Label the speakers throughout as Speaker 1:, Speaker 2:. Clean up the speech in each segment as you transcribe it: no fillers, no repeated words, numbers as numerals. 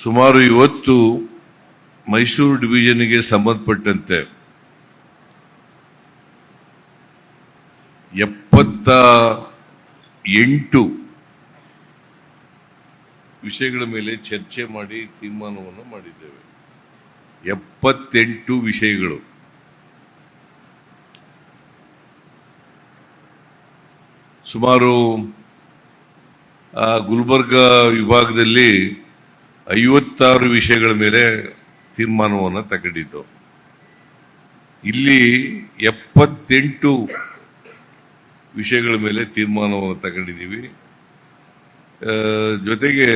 Speaker 1: ಸುಮಾರು ಇವತ್ತು ಮೈಸೂರು ಡಿವಿಷನ್ಗೆ ಸಂಬಂಧಪಟ್ಟಂತೆ 78 ವಿಷಯಗಳ ಮೇಲೆ ಚರ್ಚೆ ಮಾಡಿ ತೀರ್ಮಾನವನ್ನು ಮಾಡಿದ್ದೇವೆ. 78 ವಿಷಯಗಳು. ಸುಮಾರು ಗುಲ್ಬರ್ಗ ವಿಭಾಗದಲ್ಲಿ 56 ವಿಷಯಗಳ ಮೇಲೆ ತೀರ್ಮಾನವನ್ನು ತಗೊಂಡಿದ್ದು. ಇಲ್ಲಿ 78 ವಿಷಯಗಳ ಮೇಲೆ ತೀರ್ಮಾನವನ್ನು ತಗೊಂಡಿದ್ದೀವಿ. ಜೊತೆಗೆ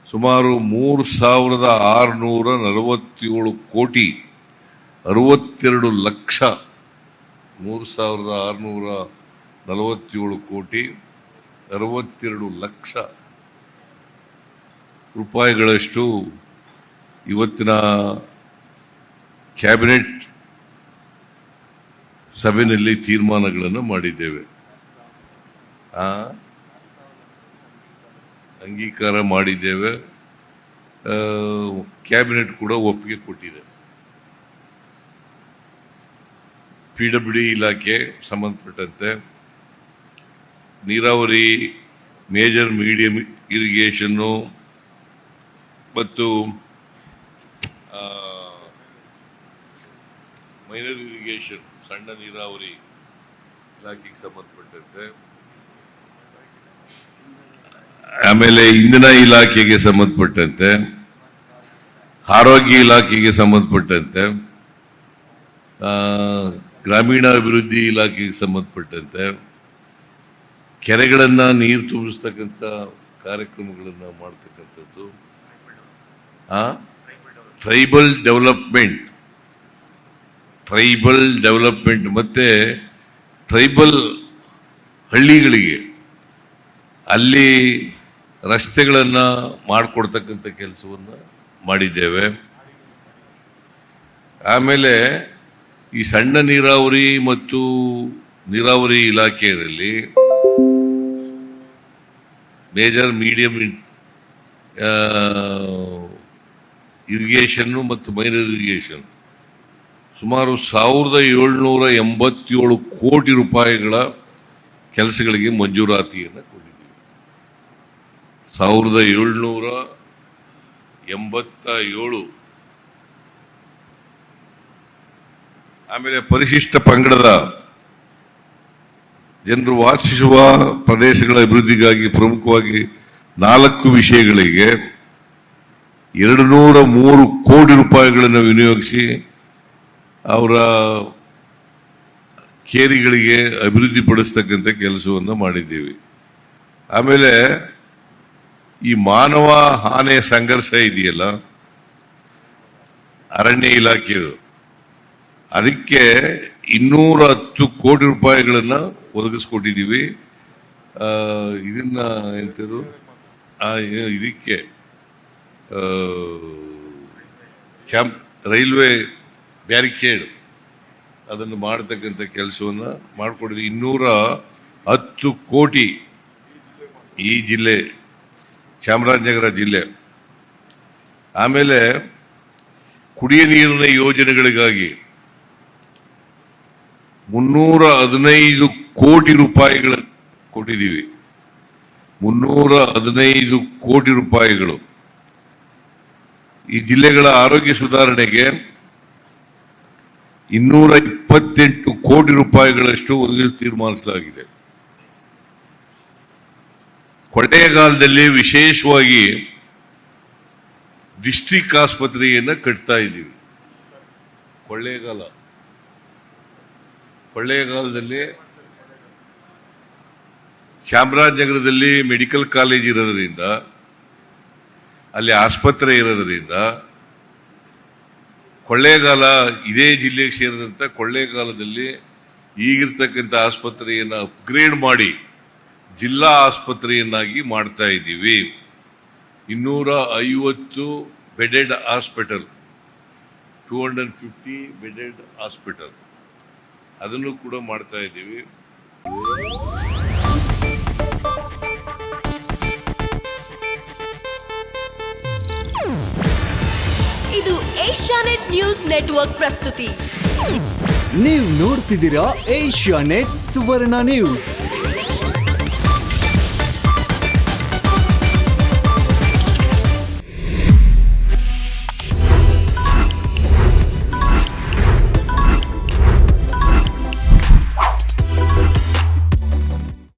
Speaker 1: ಸುಮಾರು 3,647 ಕೋಟಿ 62 ಲಕ್ಷ 3,647 ಕೋಟಿ 62 ಲಕ್ಷ ರೂಪಾಯಿಗಳಷ್ಟು ಇವತ್ತಿನ ಕ್ಯಾಬಿನೆಟ್ ಸಭೆಯಲ್ಲಿ ತೀರ್ಮಾನಗಳನ್ನು ಮಾಡಿದ್ದೇವೆ, ಅಂಗೀಕಾರ ಮಾಡಿದ್ದೇವೆ. ಕ್ಯಾಬಿನೆಟ್ ಕೂಡ ಒಪ್ಪಿಗೆ ಕೊಟ್ಟಿದೆ. PWD ಇಲಾಖೆ ಸಂಬಂಧಪಟ್ಟಂತೆ ನೀರಾವರಿ, ಮೇಜರ್ ಮೀಡಿಯಂ ಇರಿಗೇಷನ್ನು ಮತ್ತು ಮೈನರ್ ಇರಿಗೇಷನ್, ಸಣ್ಣ ನೀರಾವರಿ ಇಲಾಖೆಗೆ ಸಂಬಂಧಪಟ್ಟಂತೆ, ಆಮೇಲೆ ಇಂಧನ ಇಲಾಖೆಗೆ ಸಂಬಂಧಪಟ್ಟಂತೆ, ಆರೋಗ್ಯ ಇಲಾಖೆಗೆ ಸಂಬಂಧಪಟ್ಟಂತೆ, ಗ್ರಾಮೀಣಾಭಿವೃದ್ಧಿ ಇಲಾಖೆಗೆ ಸಂಬಂಧಪಟ್ಟಂತೆ, ಕೆರೆಗಳನ್ನ ನೀರು ತುಂಬಿಸ್ತಕ್ಕಂಥ ಕಾರ್ಯಕ್ರಮಗಳನ್ನ ಮಾಡ್ತಕ್ಕಂಥದ್ದು, ಟ್ರೈಬಲ್ ಡೆವಲಪ್ಮೆಂಟ್ ಮತ್ತೆ ಟ್ರೈಬಲ್ ಹಳ್ಳಿಗಳಿಗೆ ಅಲ್ಲಿ ರಸ್ತೆಗಳನ್ನು ಮಾಡಿಕೊಡ್ತಕ್ಕಂಥ ಕೆಲಸವನ್ನು ಮಾಡಿದ್ದೇವೆ. ಆಮೇಲೆ ಈ ಸಣ್ಣ ನೀರಾವರಿ ಮತ್ತು ನೀರಾವರಿ ಇಲಾಖೆಯಲ್ಲಿ ಮೇಜರ್ ಮೀಡಿಯಂ ಇರಿಗೇಷನ್ ಮತ್ತು ಮೈನರ್ ಇರಿಗೇಷನ್ ಸುಮಾರು 1,787 ಕೋಟಿ ರೂಪಾಯಿಗಳ ಕೆಲಸಗಳಿಗೆ ಮಂಜೂರಾತಿಯನ್ನು ಕೊಟ್ಟಿದ್ದೀವಿ. 1,787. ಆಮೇಲೆ ಪರಿಶಿಷ್ಟ ಪಂಗಡದ ಜನರು ವಾಸಿಸುವ ಪ್ರದೇಶಗಳ ಅಭಿವೃದ್ಧಿಗಾಗಿ ಪ್ರಮುಖವಾಗಿ 4 ವಿಷಯಗಳಿಗೆ 203 ಕೋಟಿ ರೂಪಾಯಿಗಳನ್ನು ವಿನಿಯೋಗಿಸಿ ಅವರ ಕೇರಿಗಳಿಗೆ ಅಭಿವೃದ್ಧಿಪಡಿಸ್ತಕ್ಕಂಥ ಕೆಲಸವನ್ನು ಮಾಡಿದ್ದೀವಿ. ಆಮೇಲೆ ಈ ಮಾನವ ಆನೆ ಸಂಘರ್ಷ ಇದೆಯಲ್ಲ, ಅರಣ್ಯ ಇಲಾಖೆದು, ಅದಕ್ಕೆ 210 ಕೋಟಿ ರೂಪಾಯಿಗಳನ್ನು ಒದಗಿಸ್ಕೊಟ್ಟಿದ್ದೀವಿ. ಇದನ್ನ ಎಂಥದ್ದು ಇದಕ್ಕೆ ರೈಲ್ವೆ ಬ್ಯಾರಿಕೇಡ್ ಅದನ್ನು ಮಾಡತಕ್ಕಂಥ ಕೆಲಸವನ್ನು ಮಾಡಿಕೊಟ್ಟಿದ್ದೀವಿ. 210 ಕೋಟಿ ಈ ಜಿಲ್ಲೆ, ಚಾಮರಾಜನಗರ ಜಿಲ್ಲೆ. ಆಮೇಲೆ ಕುಡಿಯ ನೀರಿನ ಯೋಜನೆಗಳಿಗಾಗಿ 315 ಕೋಟಿ ರೂಪಾಯಿಗಳ ಕೊಟ್ಟಿದ್ದೀವಿ. 315 ಕೋಟಿ ರೂಪಾಯಿಗಳು. ಈ ಜಿಲ್ಲೆಗಳ ಆರೋಗ್ಯ ಸುಧಾರಣೆಗೆ 228 ಕೋಟಿ ರೂಪಾಯಿಗಳಷ್ಟು ಒದಗಿಸಲು ತೀರ್ಮಾನಿಸಲಾಗಿದೆ. ಕೊಳ್ಳೇಗಾಲದಲ್ಲಿ ವಿಶೇಷವಾಗಿ ಡಿಸ್ಟ್ರಿಕ್ಟ್ ಆಸ್ಪತ್ರೆಯನ್ನು ಕಟ್ತಾ ಇದ್ದೀವಿ. ಕೊಳ್ಳೇಗಾಲದಲ್ಲಿ ಚಾಮರಾಜನಗರದಲ್ಲಿ ಮೆಡಿಕಲ್ ಕಾಲೇಜ್ ಇರೋದ್ರಿಂದ, ಅಲ್ಲಿ ಆಸ್ಪತ್ರೆ ಇರೋದ್ರಿಂದ ಕೊಳ್ಳೇಗಾಲ ಇದೇ ಜಿಲ್ಲೆಗೆ ಸೇರಿದಂತ ಕೊಳ್ಳೇಗಾಲದಲ್ಲಿ ಈಗಿರ್ತಕ್ಕಂಥ ಆಸ್ಪತ್ರೆಯನ್ನು ಅಪ್ಗ್ರೇಡ್ ಮಾಡಿ ಜಿಲ್ಲಾ ಆಸ್ಪತ್ರೆಯನ್ನಾಗಿ ಮಾಡ್ತಾ ಇದ್ದೀವಿ. 250 ಬೆಡೆಡ್ ಹಾಸ್ಪಿಟಲ್, 250 ಬೆಡೆಡ್ ಹಾಸ್ಪಿಟಲ್ ಅದನ್ನು ಕೂಡ ಮಾಡ್ತಾ ಇದ್ದೀವಿ.
Speaker 2: ಇದು ಏಷ್ಯಾನೆಟ್ ನ್ಯೂಸ್ ನೆಟ್ವರ್ಕ್ ಪ್ರಸ್ತುತಿ.
Speaker 3: ನೀವು ನೋಡ್ತಿದ್ದೀರಾ ಏಷ್ಯಾನೆಟ್ ಸುವರ್ಣ ನ್ಯೂಸ್.